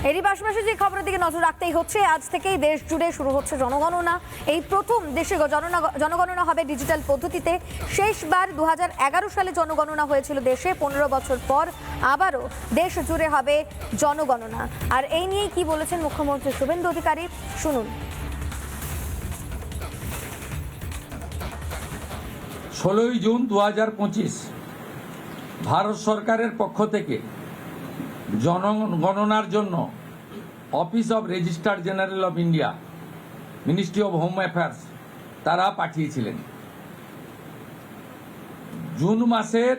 এরই পাশাপাশি যে খবরের দিকে নজর রাখতেই হচ্ছে, আজ থেকেই দেশ জুড়ে শুরু হচ্ছে জনগণনা। এই প্রথম দেশে জনগণনা হবে ডিজিটাল পদ্ধতিতে। শেষবার 2011 সালে জনগণনা হয়েছিল দেশে। 15 বছর পর আবারও দেশ জুড়ে হবে জনগণনা। আর এই নিয়ে কি বলেছেন মুখ্যমন্ত্রী শুভেন্দু অধিকারী, শুনুন। 16 জুন 2025 ভারত সরকারের পক্ষ থেকে জনগণনার জন্য office of registrar general of India, ministry of home affairs তারা পাঠিয়েছিলেন। জুন মাসের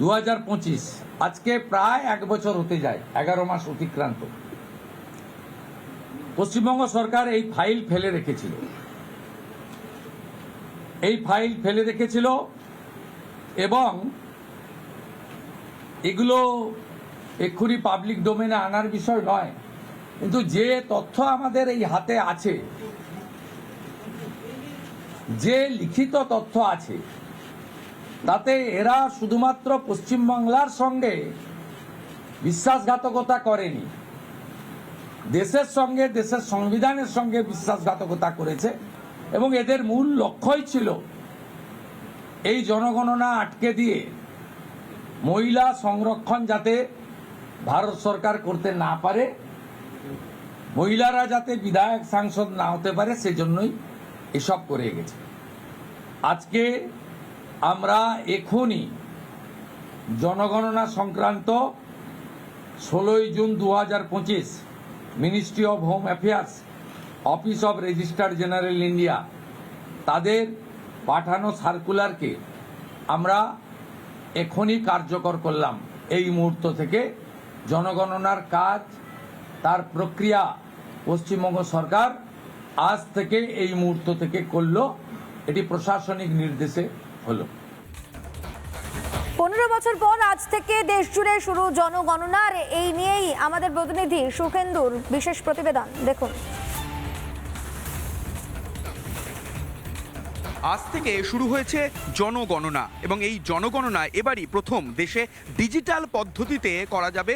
2025 আজকে প্রায় 1 বছর হতে যায়, 11 মাস অতিক্রান্ত। পশ্চিমবঙ্গ সরকার এই ফাইল ফেলে রেখেছিল এবং এগুলো এক্ষুনি পাবলিক ডোমেনে আনার বিষয় নয়, কিন্তু যে তথ্য আমাদের এই হাতে আছে, যে লিখিত তথ্য আছে, তাতে এরা শুধুমাত্র পশ্চিমবাংলার সঙ্গে বিশ্বাসঘাতকতা করেনি, দেশের সঙ্গে, দেশের সংবিধানের সঙ্গে বিশ্বাসঘাতকতা করেছে। এবং এদের মূল লক্ষ্যই ছিল এই জনগণনা আটকে দিয়ে মহিলা সংরক্ষণ যাতে ভারত সরকার করতে না পারে, মহিলারা যাতে বিধায়ক সাংসদ না হতে পারে, সেজন্যই এসব করে গেছে। আজকে আমরা এখনই জনগণনা সংক্রান্ত 16 June 2025 ministry of home affairs, office of registrar general India তাদের পাঠানো সার্কুলারকে আমরা এখনই কার্যকর করলাম। এই মুহূর্ত থেকে জনগণনার কাজ, তার প্রক্রিয়া পশ্চিমবঙ্গ সরকার আজ থেকে এই মুহূর্ত থেকে করলো। এটি প্রশাসনিক নির্দেশে হলো। 15 বছর পর আজ থেকে দেশ জুড়ে শুরু জনগণনার। এই নিয়েই আমাদের প্রতিনিধি সুখেন্দুর বিশেষ প্রতিবেদন, দেখুন। আজ থেকে শুরু হয়েছে জনগণনা এবং এই জনগণনা এবারই প্রথম দেশে ডিজিটাল পদ্ধতিতে করা যাবে।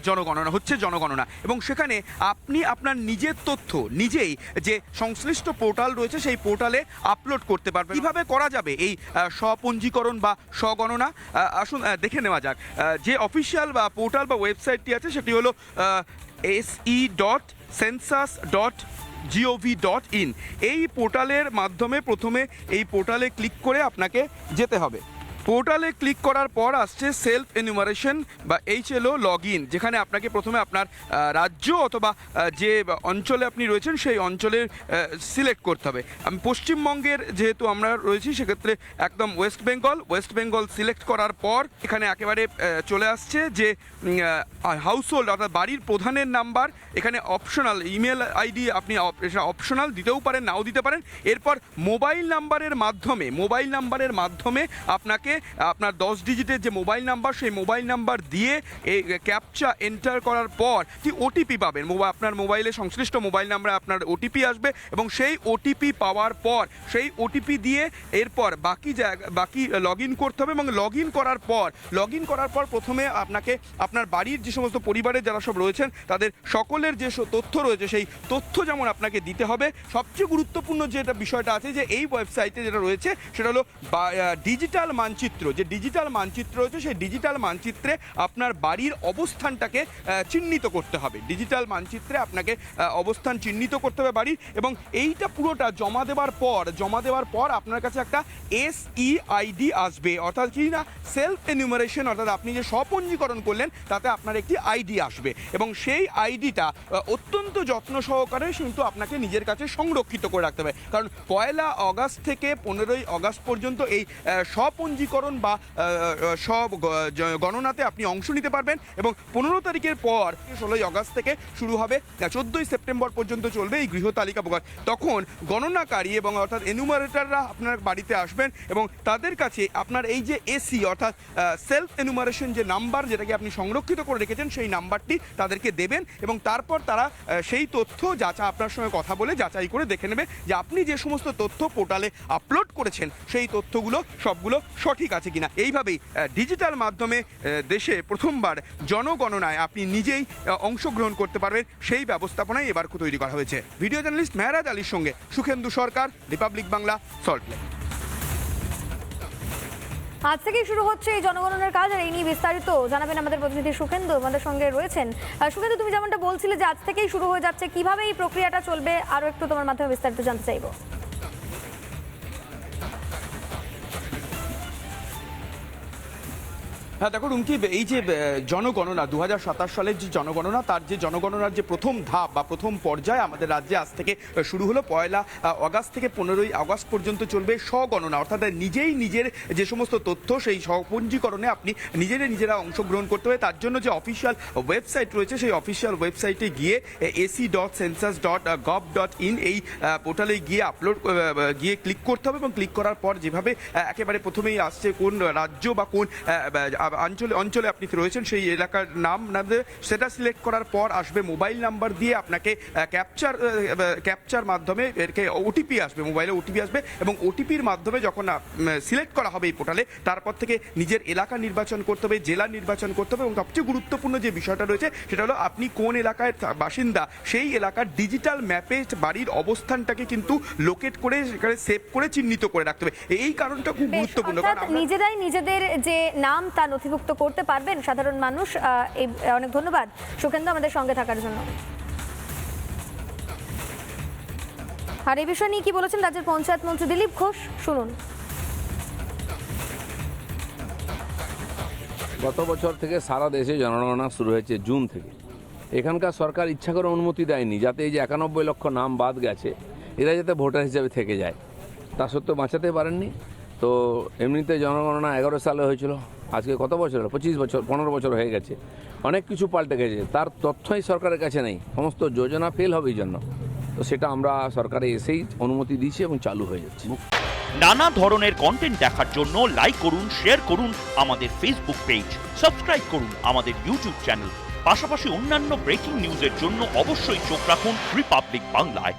জনগণনা হচ্ছে জনগণনা এবং সেখানে আপনি আপনার নিজের তথ্য নিজেই যে সংশ্লিষ্ট পোর্টাল রয়েছে সেই পোর্টালে আপলোড করতে পারবেন। কীভাবে করা যাবে এই স্বপঞ্জীকরণ বা স্বগণনা, আসুন দেখে নেওয়া যাক। যে অফিসিয়াল বা পোর্টাল বা ওয়েবসাইটটি আছে সেটি হলো se.census.gov.in। এই পোর্টালের মাধ্যমে প্রথমে এই পোর্টালে ক্লিক করে আপনাকে যেতে হবে। পোর্টালে ক্লিক করার পর আসছে সেলফ এনুমারেশন বা HLO লগ ইন, যেখানে আপনাকে প্রথমে আপনার রাজ্য অথবা যে অঞ্চলে আপনি রয়েছেন সেই অঞ্চলের সিলেক্ট করতে হবে। আমি পশ্চিমবঙ্গের যেহেতু আমরা রয়েছি সেক্ষেত্রে একদম ওয়েস্ট বেঙ্গল সিলেক্ট করার পর এখানে একেবারে চলে আসছে যে হাউস হোল্ড অর্থাৎ বাড়ির প্রধানের নাম্বার। এখানে অপশনাল ইমেল আইডি আপনি অপশনাল দিতেও পারেন, নাও দিতে পারেন। এরপর মোবাইল নাম্বারের মাধ্যমে আপনাকে আপনার 10 ডিজিটের যে মোবাইল নাম্বার, সেই মোবাইল নাম্বার দিয়ে এই ক্যাপচা এন্টার করার পর কি ওটিপি পাবেন। আপনার মোবাইলে সংশ্লিষ্ট মোবাইল নাম্বারে আপনার ওটিপি আসবে এবং সেই ওটিপি পাওয়ার পর সেই ওটিপি দিয়ে এরপর বাকি লগ ইন করতে হবে। এবং লগ ইন করার পর প্রথমে আপনাকে আপনার বাড়ির যে সমস্ত পরিবারের যারা সব রয়েছেন তাদের সকলের যে তথ্য রয়েছে সেই তথ্য যেমন আপনাকে দিতে হবে। সবচেয়ে গুরুত্বপূর্ণ যেটা বিষয়টা আছে যে এই ওয়েবসাইটে যেটা রয়েছে সেটা হলো ডিজিটাল মানচিত্র। যে ডিজিটাল মানচিত্র রয়েছে সেই ডিজিটাল মানচিত্রে আপনার বাড়ির অবস্থানটাকে চিহ্নিত করতে হবে। ডিজিটাল মানচিত্রে আপনাকে অবস্থান চিহ্নিত করতে হবে বাড়ির। এবং এইটা পুরোটা জমা দেওয়ার পর আপনার কাছে একটা SEID আসবে, অর্থাৎ কি না সেলফ এনুমারেশন, অর্থাৎ আপনি যে স্বপঞ্জীকরণ করলেন তাতে আপনার একটি আইডি আসবে এবং সেই আইডিটা অত্যন্ত যত্ন সহকারে কিন্তু আপনাকে নিজের কাছে সংরক্ষিত করে রাখতে হবে। কারণ 1 আগস্ট থেকে 15 আগস্ট পর্যন্ত এই স্বপঞ্জীকরণ বা সব গণনাতে আপনি অংশ নিতে পারবেন। এবং 15 তারিখের পর 16 আগস্ট থেকে শুরু হবে, 14 সেপ্টেম্বর পর্যন্ত চলবে এই গৃহ তালিকা প্রকাশ। তখন গণনাকারী এবং অর্থাৎ এনুমারেটররা আপনার বাড়িতে আসবেন এবং তাদের কাছে আপনার এই যে SE অর্থাৎ সেলফ এনুমারেশন যে নাম্বার, যেটাকে আপনি সংরক্ষিত করে রেখেছেন, সেই নাম্বারটি তাদেরকে দেবেন এবং তারপর তারা সেই তথ্য আপনার সঙ্গে কথা বলে যাচাই করে দেখে নেবে যে আপনি যে সমস্ত তথ্য পোর্টালে আপলোড করেছেন সেই তথ্যগুলো সবগুলো সঠিক। সঠিক আছে কিনা। এইভাবেই ডিজিটাল মাধ্যমে দেশে প্রথমবার জনগণনায় আপনি নিজেই অংশগ্রহণ করতে পারবেন, সেই ব্যবস্থাপনাই এবার তৈরি করা হয়েছে। ভিডিও জার্নালিস্ট মেহরাজ আলীর সঙ্গে সুখেন্দু সরকার, রিপাবলিক বাংলা, সল্টলেক। আজ থেকেই শুরু হচ্ছে এই জনগণনার কাজ, আর এই নিয়ে বিস্তারিত জানাবেন আমাদের প্রতিনিধি সুখেন্দু আমাদের সঙ্গে রয়েছেন। সুখেন্দু, তুমি যেমনটা বলছিলে যে আজ থেকেই শুরু হয়ে যাচ্ছে, কিভাবে এই প্রক্রিয়াটা চলবে আরো একটু তোমার মাধ্যমে বিস্তারিত জানতে চাইবো। হ্যাঁ দেখো রুমকি, এই যে জনগণনা 2027 সালের যে জনগণনা, তার যে জনগণনার যে প্রথম ধাপ বা প্রথম পর্যায়ে আমাদের রাজ্যে আজ থেকে শুরু হলো। 1 আগস্ট থেকে 15 আগস্ট পর্যন্ত চলবে স্বগণনা, অর্থাৎ নিজেই নিজের যে সমস্ত তথ্য সেই স্বপঞ্জীকরণে আপনি নিজেরা অংশগ্রহণ করতে হবে। তার জন্য যে অফিসিয়াল ওয়েবসাইট রয়েছে সেই অফিসিয়াল ওয়েবসাইটে গিয়ে ac.census.gov.in এই পোর্টালে গিয়ে ক্লিক করতে হবে, এবং ক্লিক করার পর যেভাবে একেবারে প্রথমেই আসছে কোন রাজ্য বা কোন অঞ্চলে আপনি রয়েছেন সেই এলাকার নাম সেটা সিলেক্ট করার পর আসবে মোবাইল নাম্বার দিয়ে আপনাকে ক্যাপচার মাধ্যমে এরকে ওটিপি আসবে, মোবাইলে ওটিপি আসবে, এবং ওটিপির মাধ্যমে যখন সিলেক্ট করা হবে এই পোর্টালে, তারপর থেকে নিজের এলাকা নির্বাচন করতে হবে, জেলা নির্বাচন করতে হবে, এবং সবচেয়ে গুরুত্বপূর্ণ যে বিষয়টা রয়েছে সেটা হলো আপনি কোন এলাকায় বাসিন্দা সেই এলাকার ডিজিটাল ম্যাপে বাড়ির অবস্থানটাকে কিন্তু লোকেট করে সেখানে সেভ করে চিহ্নিত করে রাখতে হবে। এই কারণটা খুব গুরুত্বপূর্ণ, নিজেরাই নিজেদের যে নাম তা নথিভুক্ত করতে পারবেন সাধারণ মানুষ। অনেক ধন্যবাদ সুখেন্দু আমাদের সঙ্গে থাকার জন্য। আর এই বিষয় নিয়ে কি বলেছেন রাজ্যের পঞ্চায়েত মন্ত্রী দিলীপ ঘোষ, শুনুন। গত বছর থেকে সারা দেশে জনগণনা শুরু হয়েছে জুন থেকে। এখানকার সরকার ইচ্ছা করে অনুমতি দেয়নি যাতে এই যে 91 লক্ষ নাম বাদ গেছে এরা যাতে ভোটার হিসেবে থেকে যায়, তা সত্ত্বেও বাঁচাতে পারেননি। তো এমনিতে জনগণনা 11 সালে হয়েছিল, আজকে কত বছর হলো? 25 বছর 15 বছর হয়ে গেছে। অনেক কিছু পাল্টে গেছে, তার তথ্যই সরকারের কাছে নেই, সমস্ত যোজনা ফেল হবে এই জন্য। তো সেটা আমরা সরকারে এসেই অনুমতি দিয়েছি এবং চালু হয়ে যাচ্ছে। নানা ধরনের কন্টেন্ট দেখার জন্য লাইক করুন, শেয়ার করুন আমাদের ফেসবুক পেজ, সাবস্ক্রাইব করুন আমাদের ইউটিউব চ্যানেল। পাশাপাশি অন্যান্য ব্রেকিং নিউজের জন্য অবশ্যই চোখ রাখুন রিপাবলিক বাংলায়।